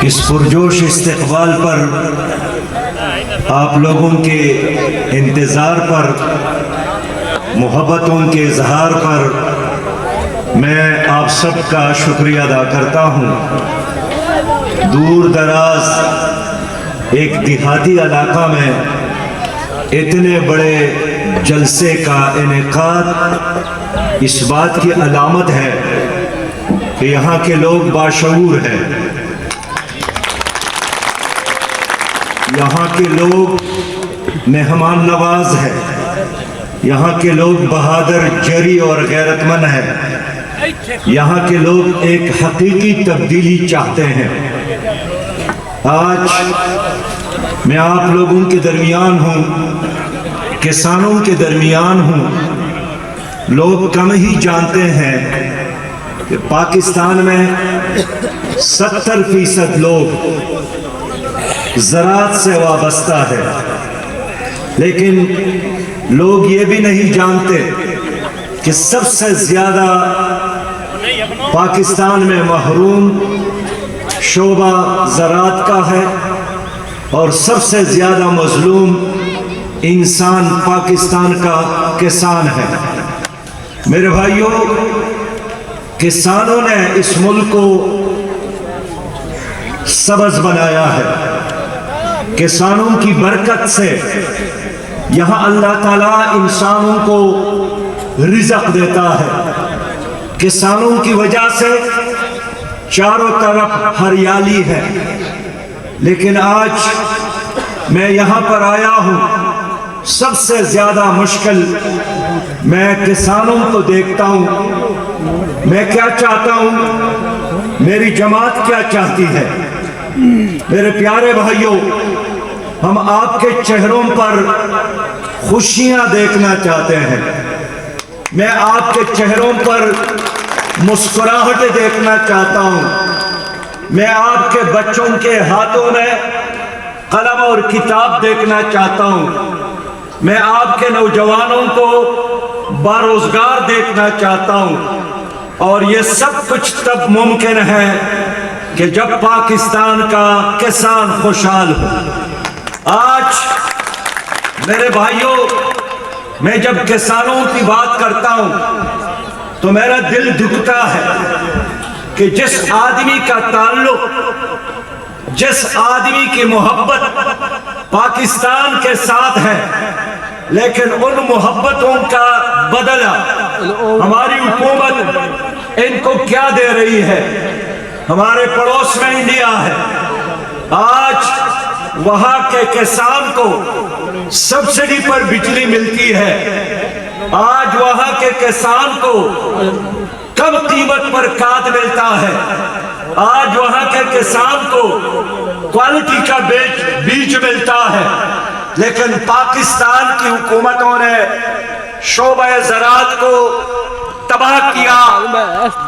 اس پرجوش استقبال پر، آپ لوگوں کے انتظار پر، محبتوں کے اظہار پر میں آپ سب کا شکریہ ادا کرتا ہوں۔ دور دراز ایک دیہاتی علاقہ میں اتنے بڑے جلسے کا انعقاد اس بات کی علامت ہے کہ یہاں کے لوگ باشعور ہیں، یہاں کے لوگ مہمان نواز ہیں، یہاں کے لوگ بہادر، جری اور غیرت مند ہیں، یہاں کے لوگ ایک حقیقی تبدیلی چاہتے ہیں۔ آج میں آپ لوگوں کے درمیان ہوں، کسانوں کے درمیان ہوں۔ لوگ کم ہی جانتے ہیں کہ پاکستان میں 70% لوگ زراعت سے وابستہ ہے، لیکن لوگ یہ بھی نہیں جانتے کہ سب سے زیادہ پاکستان میں محروم شعبہ زراعت کا ہے اور سب سے زیادہ مظلوم انسان پاکستان کا کسان ہے۔ میرے بھائیوں، کسانوں نے اس ملک کو سبز بنایا ہے۔ کسانوں کی برکت سے یہاں اللہ تعالیٰ انسانوں کو رزق دیتا ہے۔ کسانوں کی وجہ سے چاروں طرف ہریالی ہے، لیکن آج میں یہاں پر آیا ہوں، سب سے زیادہ مشکل میں کسانوں کو دیکھتا ہوں۔ میں کیا چاہتا ہوں، میری جماعت کیا چاہتی ہے؟ میرے پیارے بھائیوں، ہم آپ کے چہروں پر خوشیاں دیکھنا چاہتے ہیں۔ میں آپ کے چہروں پر مسکراہٹ دیکھنا چاہتا ہوں۔ میں آپ کے بچوں کے ہاتھوں میں قلم اور کتاب دیکھنا چاہتا ہوں۔ میں آپ کے نوجوانوں کو باروزگار دیکھنا چاہتا ہوں، اور یہ سب کچھ تب ممکن ہے کہ جب پاکستان کا کسان خوشحال ہو۔ آج میرے بھائیوں، میں جب کسانوں کی بات کرتا ہوں تو میرا دل دکھتا ہے کہ جس آدمی کا تعلق، جس آدمی کی محبت پاکستان کے ساتھ ہے، لیکن ان محبتوں کا بدلہ ہماری حکومت ان کو کیا دے رہی ہے؟ ہمارے پڑوس میں انڈیا ہے، آج وہاں کے کسان کو سبسڈی پر بجلی ملتی ہے، آج وہاں کے کسان کو کم قیمت پر کھاد ملتا ہے، آج وہاں کے کسان کو کوالٹی کا بیج ملتا ہے، لیکن پاکستان کی حکومتوں نے شعبہ زراعت کو تباہ کیا،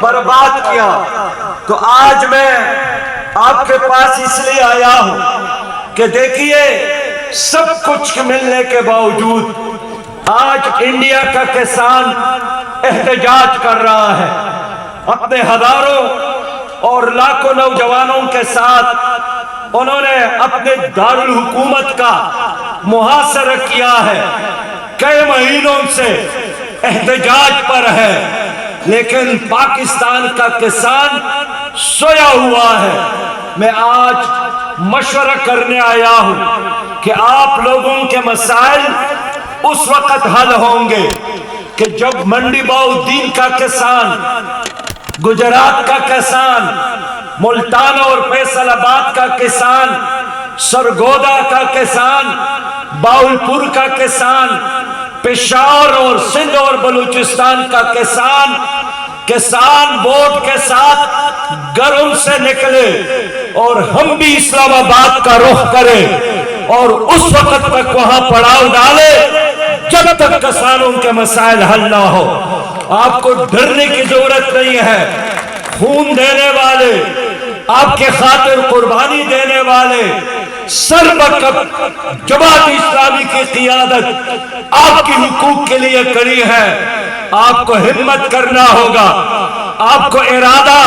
برباد کیا۔ تو آج میں آپ کے پاس اس لیے آیا ہوں کہ دیکھیے، سب کچھ ملنے کے باوجود آج انڈیا کا کسان احتجاج کر رہا ہے۔ اپنے ہزاروں اور لاکھوں نوجوانوں کے ساتھ انہوں نے اپنے دارالحکومت کا محاصرہ کیا ہے، کئی مہینوں سے احتجاج پر ہے، لیکن پاکستان کا کسان سویا ہوا ہے۔ میں آج مشورہ کرنے آیا ہوں کہ آپ لوگوں کے مسائل اس وقت حل ہوں گے کہ جب منڈی باؤدین کا کسان، گجرات کا کسان، ملتان اور فیصل آباد کا کسان، سرگودا کا کسان، باولپور کا کسان، پشاور اور سندھ اور بلوچستان کا کسان ووٹ کے ساتھ گھروں سے نکلے اور ہم بھی اسلام آباد کا رخ کریں اور اس وقت تک وہاں پڑاؤ ڈالے جب تک کسانوں کے مسائل حل نہ ہو۔ آپ کو ڈرنے کی ضرورت نہیں ہے۔ خون دینے والے، آپ کے خاطر قربانی دینے والے، سربکب جماعت اسلامی کی قیادت آپ کی حقوق کے لیے کڑی ہے۔ آپ کو ہمت کرنا ہوگا، آپ کو ارادہ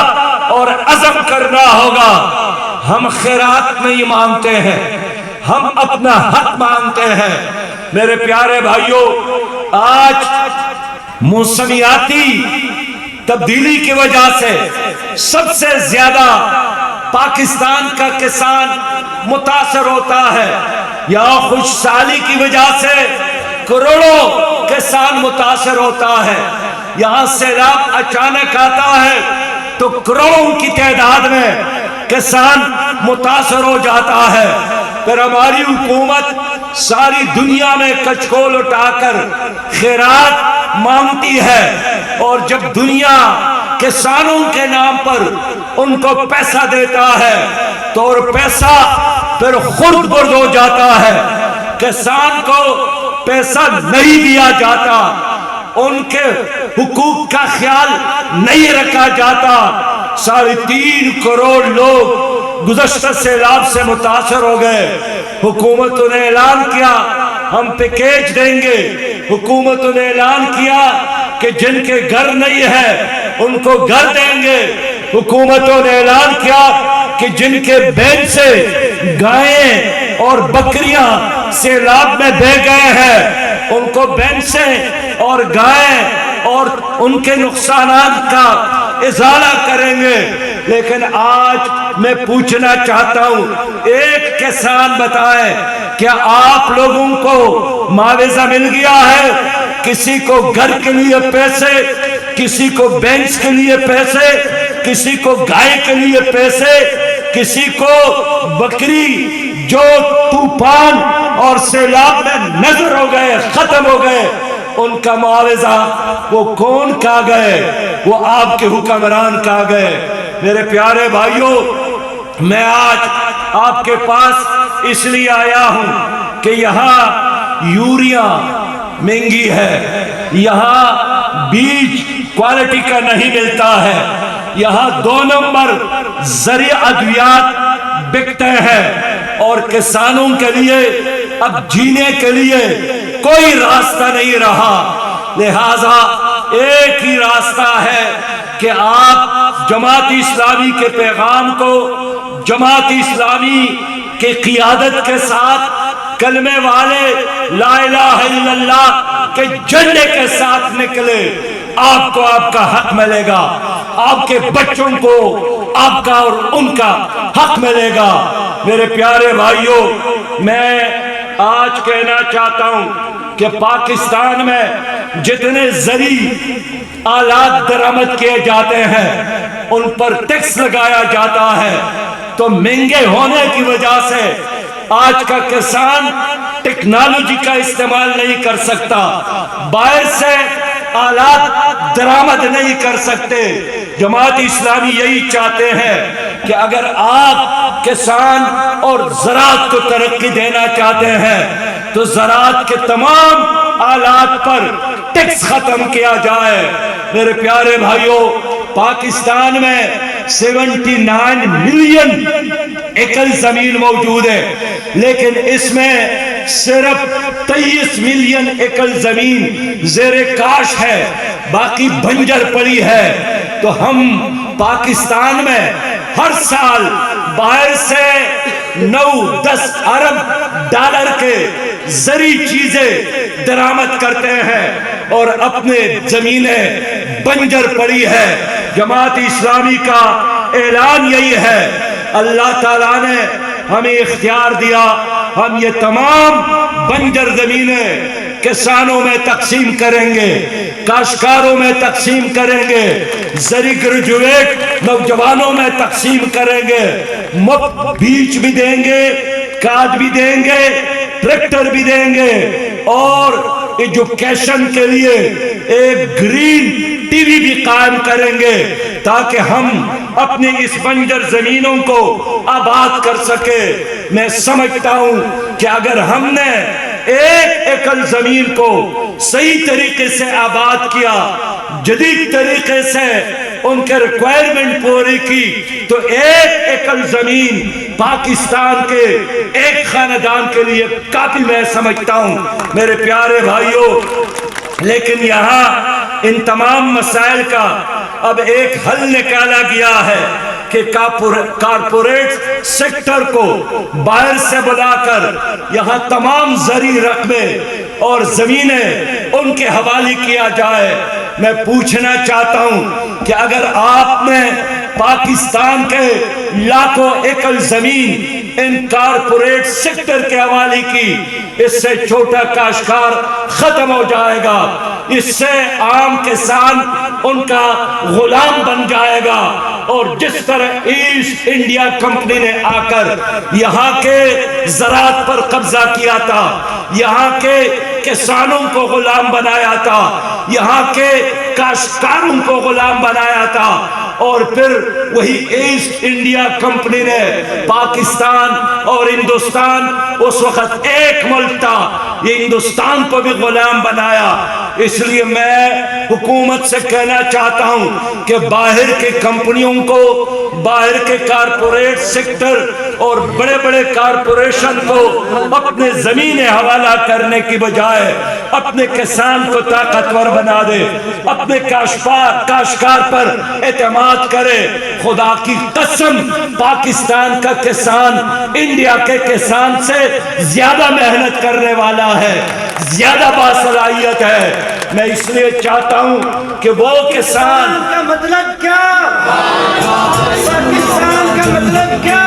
اور عزم کرنا ہوگا۔ ہم خیرات نہیں مانگتے ہیں، ہم اپنا حق مانگتے ہیں۔ میرے پیارے بھائیوں، آج موسمیاتی تبدیلی کی وجہ سے سب سے زیادہ پاکستان کا کسان متاثر ہوتا ہے۔ یہاں خوش سالی کی وجہ سے کروڑوں کسان متاثر ہوتا ہے۔ یہاں سیلاب اچانک آتا ہے تو کروڑوں کی تعداد میں کسان متاثر ہو جاتا ہے۔ پھر ہماری حکومت ساری دنیا میں کچکول اٹھا کر خیرات مانگتی ہے، اور جب دنیا کسانوں کے نام پر ان کو پیسہ دیتا ہے تو اور پیسہ پھر خرد برد ہو جاتا ہے۔ کسان کو پیسہ نہیں دیا جاتا، ان کے حقوق کا خیال نہیں رکھا جاتا۔ 3.5 کروڑ لوگ گزشتہ سیلاب سے متاثر ہو گئے۔ حکومتوں نے اعلان کیا ہم پیکیج دیں گے، حکومتوں نے اعلان کیا کہ جن کے گھر نہیں ہے ان کو گھر دیں گے، حکومتوں نے اعلان کیا کہ جن کے بین سے گائیں اور بکریاں سیلاب میں بہ گئے ہیں ان کو بین سے اور گائیں اور ان کے نقصانات کا ازالہ کریں گے۔ لیکن آج میں پوچھنا چاہتا ہوں، ایک کسان بتائے کیا آپ لوگوں کو معاوضہ مل گیا ہے؟ کسی کو گھر کے لیے پیسے، کسی کو بینچ کے لیے پیسے، کسی کو گائے کے لیے پیسے، کسی کو بکری جو طوفان اور سیلاب میں نظر ہو گئے، ختم ہو گئے، ان کا معاوضہ وہ کون کہا گئے؟ وہ آپ کے حکمران کہا گئے۔ میرے پیارے بھائیوں، میں آج آپ کے پاس اس لیے آیا ہوں کہ یہاں یوریا مہنگی ہے، یہاں بیج کوالٹی کا نہیں ملتا ہے، یہاں 2 نمبر زرعی ادویات بکتے ہیں، اور کسانوں کے لیے اب جینے کے لیے کوئی راستہ نہیں رہا۔ لہذا ایک ہی راستہ ہے کہ آپ جماعت اسلامی کے پیغام کو جماعت اسلامی کے قیادت کے ساتھ کلمے والے لا الہ الا اللہ کے جھنڈے کے ساتھ نکلے، آپ کو آپ کا حق ملے گا، آپ کے بچوں کو آپ کا اور ان کا حق ملے گا۔ میرے پیارے بھائیوں، میں آج کہنا چاہتا ہوں کہ پاکستان میں جتنے زرعی آلات درآمد کیے جاتے ہیں ان پر ٹیکس لگایا جاتا ہے، تو مہنگے ہونے کی وجہ سے آج کا کسان ٹیکنالوجی کا استعمال نہیں کر سکتا، باہر سے آلات درآمد نہیں کر سکتے۔ جماعت اسلامی یہی چاہتے ہیں کہ اگر آپ کسان اور زراعت کو ترقی دینا چاہتے ہیں تو زراعت کے تمام آلات پر ٹیکس ختم کیا جائے۔ میرے پیارے بھائیوں، پاکستان میں 79 ملین ایکڑ زمین موجود ہے، لیکن اس میں صرف 23 ملین ایکڑ زمین زیر کاشت ہے، باقی بنجر پڑی ہے۔ تو ہم پاکستان میں ہر سال باہر سے 9-10 ارب ڈالر کے زرعی چیزیں درآمد کرتے ہیں اور اپنے زمینیں بنجر پڑی ہے۔ جماعت اسلامی کا اعلان یہی ہے، اللہ تعالیٰ نے ہمیں اختیار دیا، ہم یہ تمام بنجر زمینیں کسانوں میں تقسیم کریں گے، کاشتکاروں میں تقسیم کریں گے، زرعی گریجویٹ نوجوانوں میں تقسیم کریں گے، مفت بیج بھی دیں گے، کھاد بھی دیں گے، ٹریکٹر بھی دیں گے، اور ایجوکیشن کے لیے ایک گرین ٹی وی بھی قائم کریں گے تاکہ ہم اپنی اس بنجر زمینوں کو آباد کر سکے۔ میں سمجھتا ہوں کہ اگر ہم نے 1 ایکڑ زمین کو صحیح طریقے سے آباد کیا، جدید طریقے سے ان کے ریکوائرمنٹ پوری کی، تو 1 ایکڑ زمین پاکستان کے ایک خاندان کے لیے کافی میں سمجھتا ہوں۔ میرے پیارے بھائیوں، لیکن یہاں ان تمام مسائل کا اب ایک حل نکالا گیا ہے کہ کارپوریٹ سیکٹر کو باہر سے بلا کر یہاں تمام زرعی رقبے اور زمینیں ان کے حوالے کیا جائے۔ میں پوچھنا چاہتا ہوں کہ اگر آپ نے پاکستان کے لاکھوں ایکڑ زمین ان کارپوریٹ سیکٹر کے حوالے کی، اس سے چھوٹا کاشتکار ختم ہو جائے گا، اس سے عام کسان ان کا غلام بن جائے گا۔ اور جس طرح ایسٹ انڈیا کمپنی نے آ کر یہاں کے زراعت پر قبضہ کیا تھا، یہاں کے کسانوں کو غلام بنایا تھا، یہاں کے کاشتکاروں کو غلام بنایا تھا، اور پھر وہی ایسٹ انڈیا کمپنی نے پاکستان اور ہندوستان، اس وقت ایک ملک تھا، یہ ہندوستان کو بھی غلام بنایا۔ اس لیے میں حکومت سے کہنا چاہتا ہوں کہ باہر کے کمپنیوں کو، باہر کے کارپوریٹ سیکٹر اور بڑے بڑے کارپوریشن کو اپنے زمینیں حوالہ کرنے کی بجائے اپنے کسان کو طاقتور بنا دے، اپنے کاشتکار پر اعتماد کرے۔ خدا کی قسم پاکستان کا کسان انڈیا کے کسان سے زیادہ محنت کرنے والا ہے، زیادہ باصلاحیت ہے۔ میں اس لیے چاہتا ہوں کہ وہ کسان کا مطلب کیا، پاکستان کا مطلب کیا،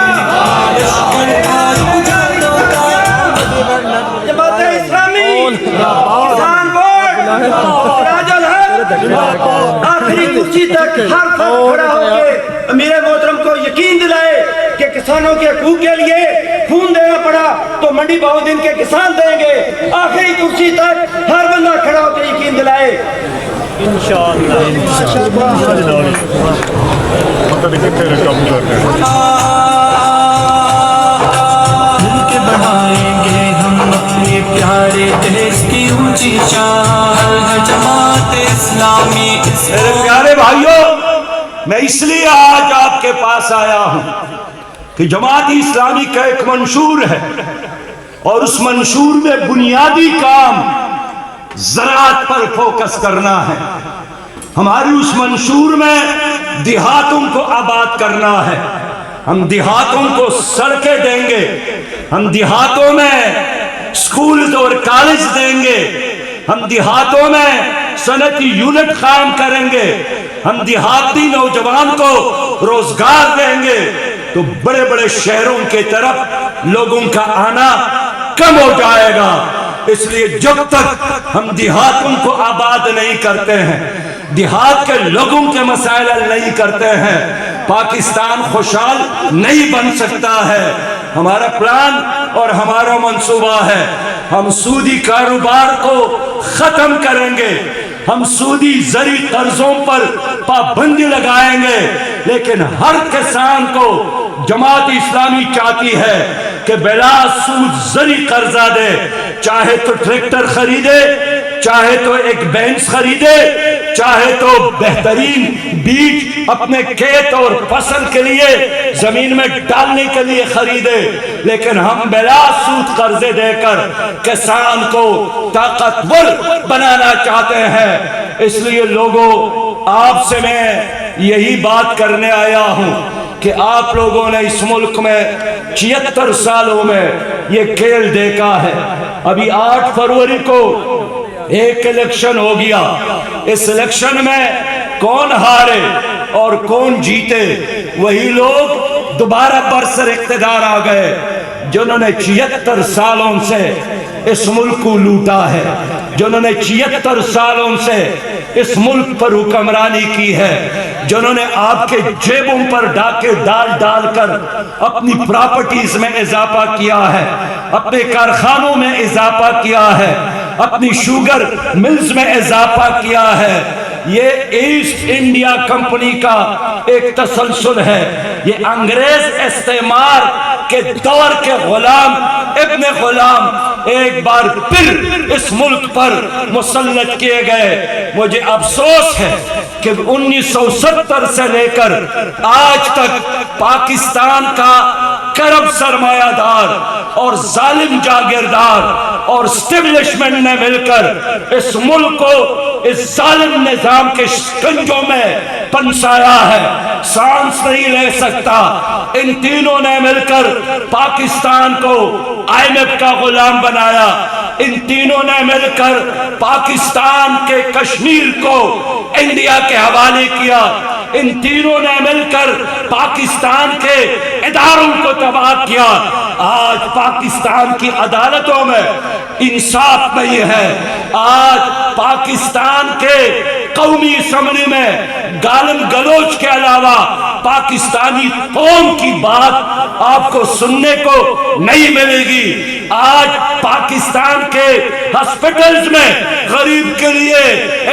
جماعت اسلامی، کسان بورڈ، سراج الحق، آخری کرسی تک ہر فرد کھڑا ہو کے امیر محترم کو یقین دلائے کہ کسانوں کے حقوق کے لیے خون دینا پڑا تو منڈی بہت دن کے کسان دیں گے۔ آخری کرسی تک ہر بندہ کھڑا ہو کے یقین دلائے۔ انشاءاللہ بڑھائیں گے ہم اپنے پیارے دیش کی اونچی شان ہے جماعت اسلامی۔ میرے پیارے بھائیوں، میں اس لیے آج آپ کے پاس آیا ہوں کہ جماعت اسلامی کا ایک منشور ہے، اور اس منشور میں بنیادی کام زراعت پر فوکس کرنا ہے۔ ہماری اس منشور میں دیہاتوں کو آباد کرنا ہے۔ ہم دیہاتوں کو سڑکیں دیں گے، ہم دیہاتوں میں سکولز اور کالج دیں گے، ہم دیہاتوں میں صنعتی یونٹ قائم کریں گے، ہم دیہاتی نوجوان کو روزگار دیں گے، تو بڑے بڑے شہروں کے طرف لوگوں کا آنا کم ہو جائے گا۔ اس لیے جب تک ہم دیہاتوں کو آباد نہیں کرتے ہیں، دیہات کے لوگوں کے مسائل حل نہیں کرتے ہیں، پاکستان خوشحال نہیں بن سکتا ہے۔ ہمارا پلان اور ہمارا منصوبہ ہے، ہم سودی کاروبار کو ختم کریں گے، ہم سودی زرعی قرضوں پر پابندی لگائیں گے، لیکن ہر کسان کو جماعت اسلامی چاہتی ہے کہ بلا سود زرعی قرضہ دے، چاہے تو ٹریکٹر خریدے، چاہے تو ایک بینچ خریدے، چاہے تو بہترین بیج اپنے کھیت اور فصل کے لیے زمین میں ڈالنے کے لیے خریدے، لیکن ہم بلا سود قرضے دے کر کسان کو طاقتور بنانا چاہتے ہیں۔ اس لیے لوگوں، آپ سے میں یہی بات کرنے آیا ہوں کہ آپ لوگوں نے اس ملک میں 76 سالوں میں یہ کھیل دیکھا ہے۔ ابھی 8 فروری کو ایک الیکشن ہو گیا، اس الیکشن میں کون ہارے اور کون جیتے؟ وہی لوگ دوبارہ برسر اقتدار آ گئے جنہوں نے 76 سالوں سے اس ملک کو لوٹا ہے، جنہوں نے 76 سالوں سے اس ملک پر حکمرانی کی ہے، جنہوں نے آپ کے جیبوں پر ڈاکے ڈال ڈال کر اپنی پراپرٹیز میں اضافہ کیا ہے، اپنے کارخانوں میں اضافہ کیا ہے، اپنی شوگر ملز میں اضافہ کیا ہے۔ یہ ایسٹ انڈیا کمپنی کا ایک تسلسل ہے، یہ انگریز استعمار کے دور کے غلام ابن غلام ایک بار پھر اس ملک پر مسلط کیے گئے۔ مجھے افسوس ہے کہ 1970 سے لے کر آج تک پاکستان کا کرب سرمایہ دار اور ظالم جاگیردار اور اسٹیبلشمنٹ نے مل کر اس ملک کو اس ظالم نظام کے شکنجوں میں پنسایا ہے، سانس نہیں لے سکتا۔ ان تینوں نے مل کر پاکستان کو IMF کا غلام بنایا، ان تینوں نے مل کر پاکستان کے کشمیر کو انڈیا کے حوالے کیا، ان تینوں نے مل کر پاکستان کے اداروں کو تباہ کیا۔ آج پاکستان کی عدالتوں میں انصاف نہیں ہے، آج پاکستان کے قومی اسمبلی میں گالم گلوچ کے علاوہ پاکستانی قوم کی بات آپ کو سننے کو نہیں ملے گی۔ آج پاکستان کے ہسپٹلز میں غریب کے لیے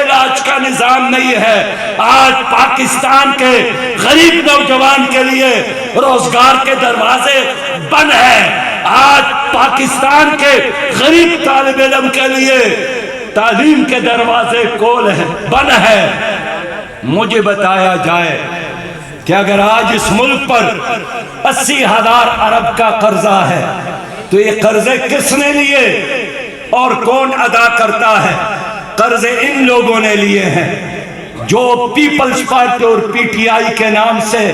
علاج کا نظام نہیں ہے، آج پاکستان کے غریب نوجوان کے لیے روزگار کے دروازے بند ہیں، آج پاکستان کے غریب طالب علم کے لیے تعلیم کے دروازے بند ہیں۔ مجھے بتایا جائے کہ اگر آج اس ملک پر 80,000 ارب کا قرضہ ہے تو یہ قرضے کس نے لیے اور کون ادا کرتا ہے؟ قرضے ان لوگوں نے لیے ہیں جو پیپلز پارٹی اور PTI کے نام سے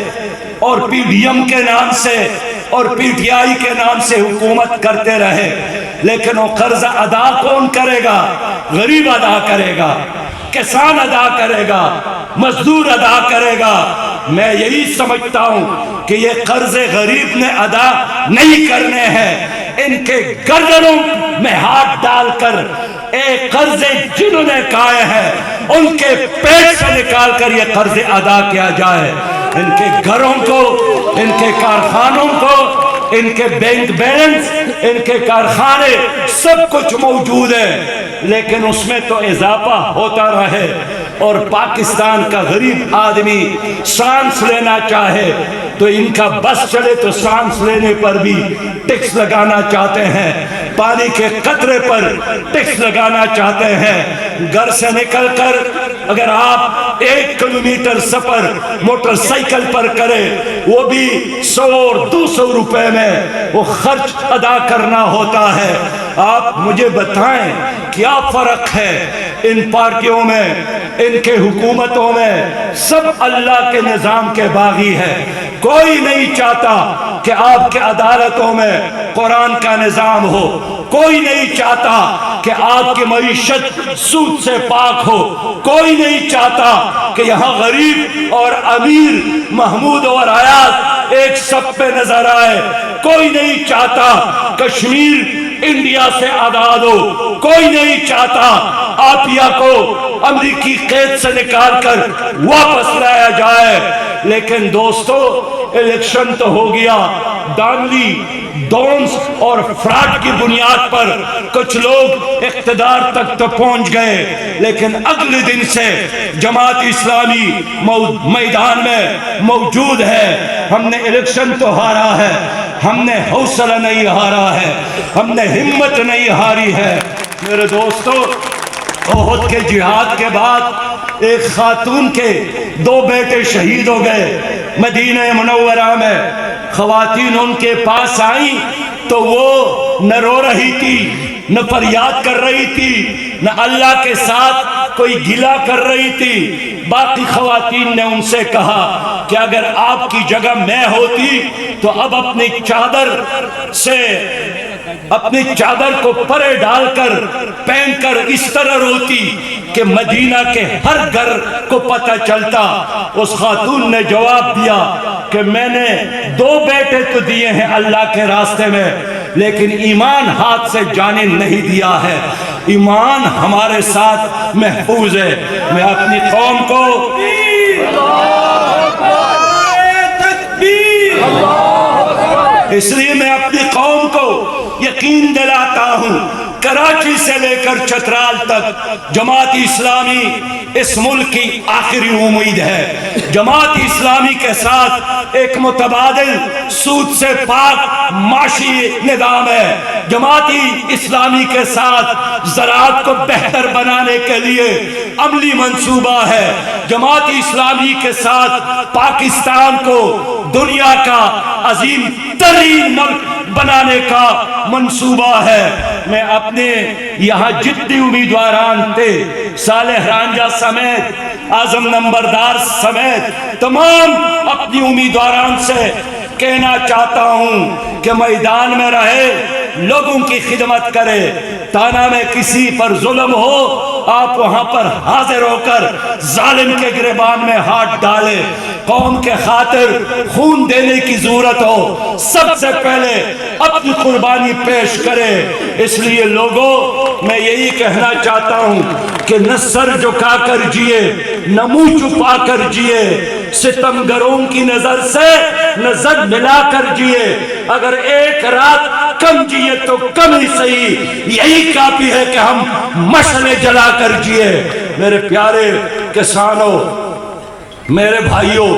اور PDM کے نام سے اور PTI کے نام سے حکومت کرتے رہے، لیکن وہ قرض ادا کون کرے گا؟ غریب ادا کرے گا، کسان ادا کرے گا، مزدور ادا کرے گا۔ میں یہی سمجھتا ہوں کہ یہ قرض غریب نے ادا نہیں کرنے ہیں، ان کے گردنوں میں ہاتھ ڈال کر ایک قرض جنہوں نے کھائے ہیں ان کے پیٹ سے نکال کر یہ قرض ادا کیا جائے۔ ان کے گھروں کو، ان کے کارخانوں کو، ان کے بینک بیلنس، ان کے کارخانے سب کچھ موجود ہے، لیکن اس میں تو اضافہ ہوتا رہے اور پاکستان کا غریب آدمی سانس لینا چاہے تو ان کا بس چلے تو سانس لینے پر بھی ٹیکس لگانا چاہتے ہیں، پانی کے قطرے پر ٹیکس لگانا چاہتے ہیں۔ گھر سے نکل کر اگر آپ 1 کلومیٹر سفر موٹر سائیکل پر کریں وہ بھی 100 اور 200 روپے میں وہ خرچ ادا کرنا ہوتا ہے۔ آپ مجھے بتائیں کیا فرق ہے ان پارٹیوں میں، ان کے حکومتوں میں؟ سب اللہ کے نظام کے باغی ہے، کوئی نہیں چاہتا کہ آپ کے عدالتوں میں قرآن کا نظام ہو، کوئی نہیں چاہتا کہ آپ کی معیشت سود سے پاک ہو، کوئی نہیں چاہتا کہ یہاں غریب اور امیر، محمود اور حیات ایک سب پہ نظر آئے، کوئی نہیں چاہتا کشمیر انڈیا سے آزاد ہو، کوئی نہیں چاہتا آپیا کو امریکی قید سے نکال کر واپس لایا جائے۔ لیکن دوستو الیکشن تو ہو گیا، دانلی دونس اور فراڈ کی بنیاد پر کچھ لوگ اقتدار تک تو پہنچ گئے، لیکن اگلے دن سے جماعت اسلامی میدان میں موجود ہے۔ ہم نے الیکشن تو ہارا ہے، ہم نے حوصلہ نہیں ہارا ہے، ہم نے ہمت نہیں ہاری ہے۔ میرے دوستو احد کے جہاد کے بعد ایک خاتون کے 2 بیٹے شہید ہو گئے مدینہ منورہ میں۔ خواتین ان کے پاس آئیں تو وہ نہ رو رہی تھی، نہ فریاد کر رہی تھی، نہ اللہ کے ساتھ کوئی گلہ کر رہی تھی۔ باقی خواتین نے ان سے کہا کہ اگر آپ کی جگہ میں ہوتی تو اب اپنی چادر کو پرے ڈال کر پہن کر اس طرح روتی کہ مدینہ کے ہر گھر کو پتہ چلتا۔ اس خاتون نے جواب دیا کہ میں نے 2 بیٹے تو دیے ہیں اللہ کے راستے میں، لیکن ایمان ہاتھ سے جانے نہیں دیا ہے، ایمان ہمارے ساتھ محفوظ ہے۔ میں اپنی قوم کو اس لیے میں اپنی قوم کو یقین دلاتا ہوں کراچی سے لے کر چترال تک جماعت اسلامی اس ملک کی آخری امید ہے۔ جماعت اسلامی کے ساتھ ایک متبادل سود سے پاک معاشی نظام ہے۔ جماعت اسلامی کے ساتھ زراعت کو بہتر بنانے کے لیے عملی منصوبہ ہے۔ جماعت اسلامی کے ساتھ پاکستان کو دنیا کا عظیم ترین ملک بنانے کا منصوبہ ہے۔ میں اپنے یہاں جتنی امیدواران تھے، صالح رانجھا سمیت، اعظم نمبردار سمیت تمام اپنی امیدواران سے کہنا چاہتا ہوں کہ میدان میں رہے، لوگوں کی خدمت کرے۔ تانا میں کسی پر ظلم ہو، آپ وہاں پر حاضر ہو کر ظالم کے گریبان میں ہاتھ ڈالے۔ قوم کے خاطر خون دینے کی ضرورت ہو، سب سے پہلے اپنی قربانی پیش کرے۔ اس لیے لوگوں، میں یہی کہنا چاہتا ہوں کہ نہ سر جھکا کر جیے، نہ منہ چھپا کر جیے، ستمگروں کی نظر سے نظر ملا کر جیے۔ اگر ایک رات کم جیے تو کم ہی صحیح، یہی کافی ہے کہ ہم مشعلیں جلا کر جیے۔ میرے پیارے کسانوں، میرے بھائیوں،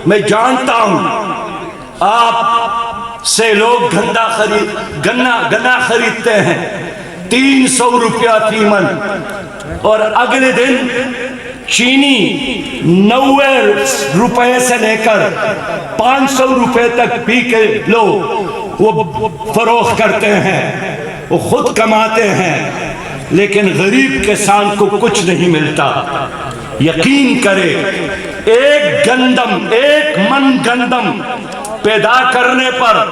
میں جانتا ہوں آپ سے لوگ گنا خریدتے ہیں 300 روپیہ فی من، اور اگلے دن چینی 90 روپے سے لے کر 500 روپے تک فی کلو وہ فروخت کرتے ہیں، وہ خود کماتے ہیں، لیکن غریب کسان کو کچھ نہیں ملتا۔ یقین کرے، ایک من گندم پیدا کرنے پر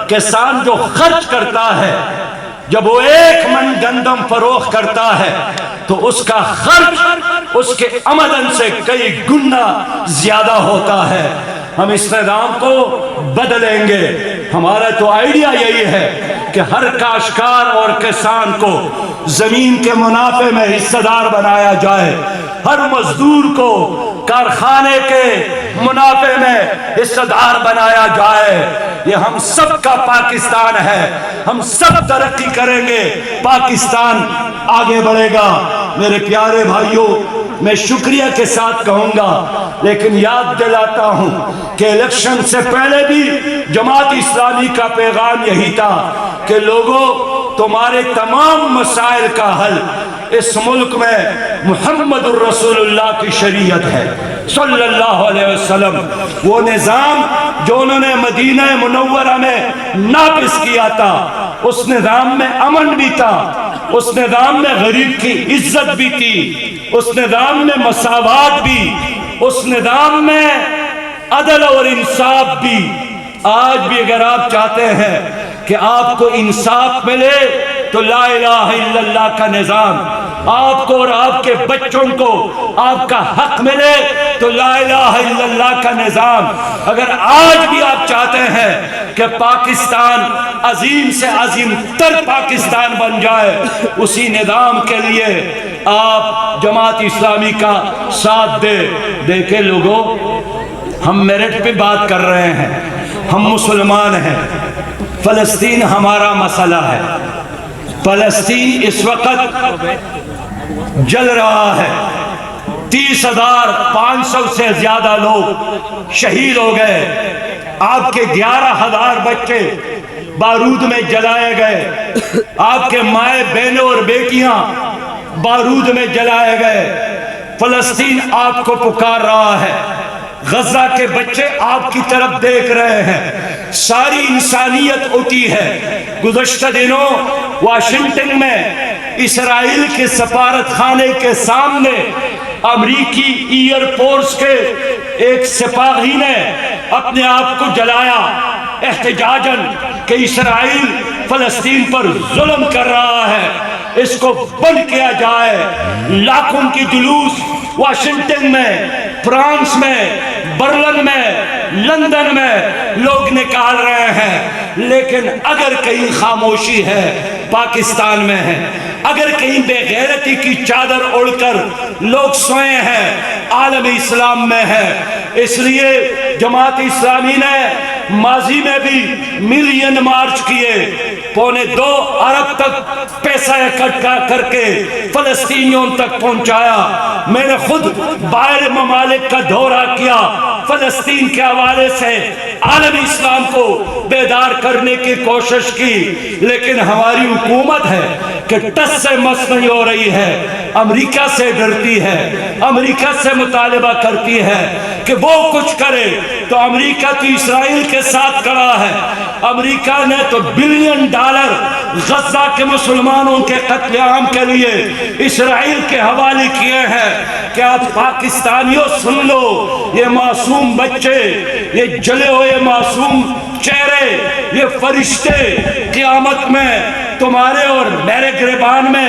کسان جو خرچ کرتا ہے، جب وہ 1 من گندم فروخت کرتا ہے تو اس کا خرچ اس کے آمدن سے کئی گنا زیادہ ہوتا ہے۔ ہم اس نظام کو بدلیں گے۔ ہمارا تو آئیڈیا یہی ہے کہ ہر کاشتکار اور کسان کو زمین کے منافع میں حصہ دار بنایا جائے، ہر مزدور کو کارخانے کے منافع میں حصہ دار بنایا جائے۔ یہ ہم سب کا پاکستان ہے، ہم سب ترقی کریں گے، پاکستان آگے بڑھے گا۔ میرے پیارے بھائیوں، میں شکریہ کے ساتھ کہوں گا، لیکن یاد دلاتا ہوں کہ الیکشن سے پہلے بھی جماعت اسلامی کا پیغام یہی تھا کہ لوگوں، تمہارے تمام مسائل کا حل اس ملک میں محمد الرسول اللہ کی شریعت ہے صلی اللہ علیہ وسلم۔ وہ نظام جو انہوں نے مدینہ منورہ میں نافذ کیا تھا، اس نظام میں امن بھی تھا، اس نظام میں غریب کی عزت بھی تھی، اس نظام میں مساوات بھی، اس نظام میں عدل اور انصاف بھی۔ آج بھی اگر آپ چاہتے ہیں کہ آپ کو انصاف ملے تو لا الہ الا اللہ کا نظام، آپ کو اور آپ کے بچوں کو آپ کا حق ملے تو لا الہ الا اللہ کا نظام۔ اگر آج بھی آپ چاہتے ہیں کہ پاکستان عظیم سے عظیم تر پاکستان بن جائے، اسی نظام کے لیے آپ جماعت اسلامی کا ساتھ دے۔ دیکھیں لوگوں، ہم میرٹ پہ بات کر رہے ہیں، ہم مسلمان ہیں، فلسطین ہمارا مسئلہ ہے۔ فلسطین اس وقت جل رہا ہے، 30,500 سے زیادہ لوگ شہید ہو گئے، آپ کے 11,000 بچے بارود میں جلائے گئے، آپ کے مائیں بہنوں اور بیٹیاں بارود میں جلائے گئے۔ فلسطین آپ کو پکار رہا ہے، غزہ کے بچے آپ کی طرف دیکھ رہے ہیں، ساری انسانیت اٹھی ہے۔ گزشتہ دنوں واشنگٹن میں اسرائیل کے سفارت خانے کے سامنے امریکی ایئر فورس کے ایک سپاہی نے اپنے آپ کو جلایا احتجاجاً کہ اسرائیل فلسطین پر ظلم کر رہا ہے، اس کو بند کیا جائے۔ لاکھوں کی جلوس واشنگٹن میں، فرانس میں، برلن میں، لندن میں لوگ نکال رہے ہیں، لیکن اگر کہیں خاموشی ہے پاکستان میں ہے، اگر کہیں بے غیرتی کی چادر اوڑھ کر لوگ سوئے ہیں عالم اسلام میں ہے۔ اس لیے جماعت اسلامی نے ماضی میں بھی ملین مارچ کیے، 2.25 ارب تک پیسہ اکٹھا کر کے فلسطینیوں تک پہنچایا. میں نے خود باہر ممالک کا دورہ کیا, فلسطین کے حوالے سے عالم اسلام کو بیدار کرنے کی کوشش کی, لیکن ہماری حکومت ہے کہ ٹس سے مس نہیں ہو رہی ہے. امریکہ سے ڈرتی ہے, امریکہ سے مطالبہ کرتی ہے کہ وہ کچھ کرے. تو امریکہ تو اسرائیل کے ساتھ کھڑا ہے. امریکہ نے تو $1 بلین غزہ کے مسلمانوں کے قتل عام کے لیے اسرائیل کے حوالے کیے ہیں. کہ آپ پاکستانیوں سن لو, یہ معصوم بچے, یہ جلے ہوئے معصوم چہرے, یہ فرشتے قیامت میں تمہارے اور میرے گریبان میں,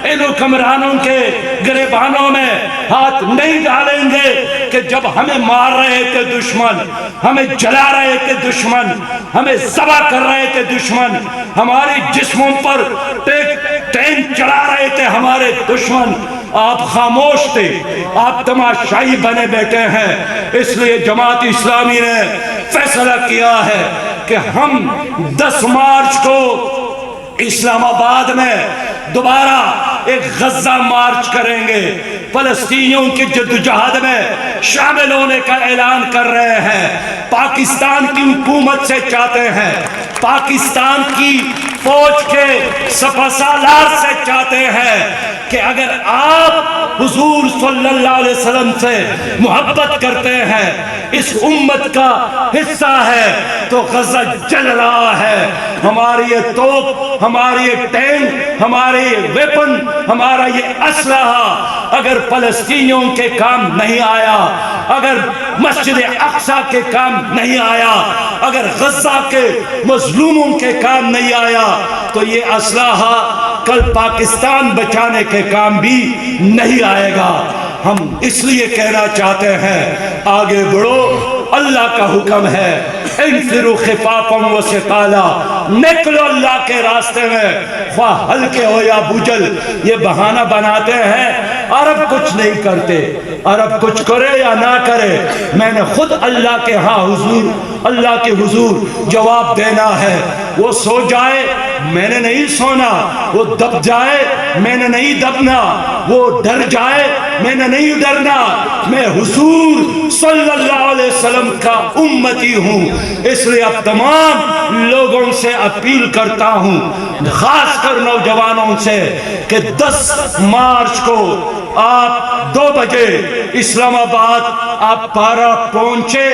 ان حکمرانوں کے گریبانوں میں ہاتھ نہیں ڈالیں گے کہ جب ہمیں مار رہے تھے دشمن, ہمیں جلا رہے تھے دشمن, ہمیں ذبح کر رہے تھے دشمن, ہمارے جسموں پر ٹرین چلا رہے تھے ہمارے دشمن. آپ خاموش تھے, آپ تماشائی بنے بیٹھے ہیں. اس لیے جماعت اسلامی نے فیصلہ کیا ہے کہ ہم 10 مارچ کو اسلام آباد میں دوبارہ ایک غزہ مارچ کریں گے. فلسطینیوں کی جدوجہد میں شامل ہونے کا اعلان کر رہے ہیں. پاکستان کی حکومت سے چاہتے ہیں, پاکستان کی فوج کے سپہ سالار سے چاہتے ہیں کہ اگر آپ حضور صلی اللہ علیہ وسلم سے محبت کرتے ہیں, اس امت کا حصہ ہے, تو غزہ جل رہا ہے. ہماری یہ توپ, ہماری یہ ٹینک, ہمارے یہ ویپن, ہمارا یہ اسلحہ اگر فلسطینیوں کے کام نہیں آیا, اگر مسجد اقصی کے کام نہیں آیا, اگر غزہ کے مظلوموں کے کام نہیں آیا, تو یہ اسلحہ کل پاکستان بچانے کے کام بھی نہیں آئے گا. ہم اس لیے کہنا چاہتے ہیں آگے بڑھو, اللہ کا حکم ہے انفروا خفافا وثقالا, نکلو اللہ کے راستے میں, خواہ ہلکے ہو یا بجل. یہ بہانہ بناتے ہیں عرب کچھ نہیں کرتے, عرب کچھ کرے یا نہ کرے, میں نے خود اللہ کے ہاں حضور, اللہ کے حضور جواب دینا ہے. وہ سو جائے میں نے نہیں سونا, وہ دب جائے میں نے نہیں دبنا, وہ ڈر جائے میں نے نہیں ڈرنا. میں حضور صلی اللہ علیہ وسلم کا امتی ہوں. اس لیے اب تمام لوگوں سے اپیل کرتا ہوں, خاص کر نوجوانوں سے, کہ 10 مارچ کو آپ 2 بجے اسلام آباد آپ پارا پہنچے,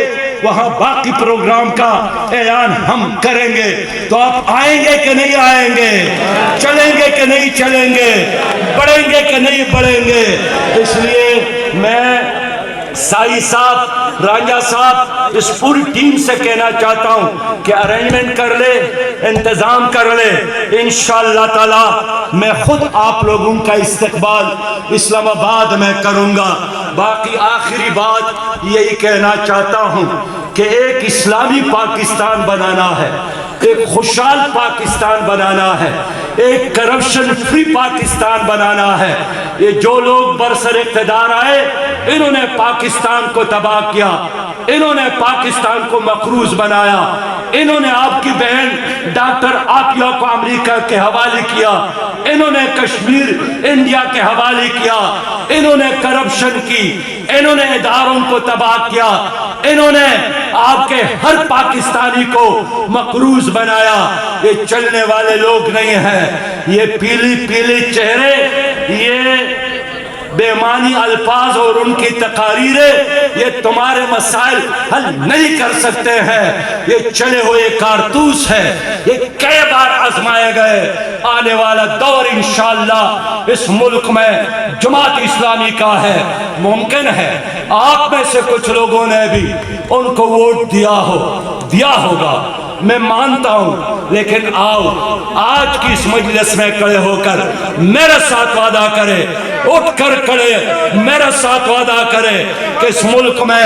وہاں باقی پروگرام کا اعلان ہم کریں گے. تو آپ آئیں گے کہ نہیں آئیں گے, چلیں گے کہ نہیں چلیں گے, بڑھیں گے کہ نہیں بڑھیں گے. اس لیے میں سائی صاحب, رانجھا صاحب, اس پوری ٹیم سے کہنا چاہتا ہوں کہ ارینجمنٹ کر لے, انتظام کر لے. انشاءاللہ تعالی میں خود آپ لوگوں کا استقبال اسلام آباد میں کروں گا. باقی آخری بات یہی کہنا چاہتا ہوں کہ ایک اسلامی پاکستان بنانا ہے, ایک خوشحال پاکستان بنانا ہے, ایک کرپشن فری پاکستان بنانا ہے. یہ جو لوگ برسر اقتدار آئے, انہوں نے پاکستان کو تباہ کیا, انہوں نے پاکستان کو مقروض بنایا, انہوں نے آپ کی بہن ڈاکٹر عافیہ کو امریکہ کے حوالے کیا, انہوں نے کشمیر انڈیا کے حوالے کیا, انہوں نے کرپشن کی, انہوں نے اداروں کو تباہ کیا, انہوں نے آپ کے ہر پاکستانی کو مقروض بنایا. یہ چلنے والے لوگ نہیں ہیں, یہ پیلی پیلی چہرے, یہ بے معنی الفاظ اور ان کی تقاریریں, یہ تمہارے مسائل حل نہیں کر سکتے ہیں. یہ چلے ہوئے کارتوس ہے, یہ کئی بار آزمائے گئے. آنے والا دور انشاءاللہ اس ملک میں جماعت اسلامی کا ہے. ممکن ہے آپ میں سے کچھ لوگوں نے بھی ان کو ووٹ دیا ہوگا, میں مانتا ہوں, لیکن آؤ آج کی اس مجلس میں کھڑے ہو کر میرے ساتھ وعدہ کرے, اٹھ کر کھڑے میرے ساتھ وعدہ کرے کہ اس ملک میں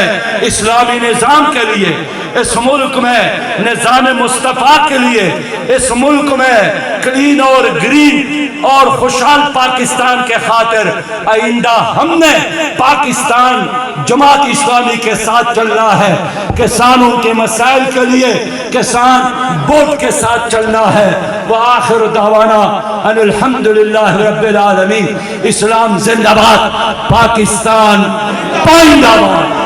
اسلامی نظام کے لیے, اس ملک میں نظام مصطفیٰ کے لیے, اس ملک میں کلین اور گرین اور خوشحال پاکستان کے خاطر آئندہ ہم نے پاکستان جماعت اسلامی کے ساتھ چلنا ہے. کسانوں کے مسائل کے لیے کسان ووٹ کے ساتھ چلنا ہے. وآخر دعوانا ان الحمدللہ رب العالمین. اسلام زندہ باد، پاکستان پائندہ باد.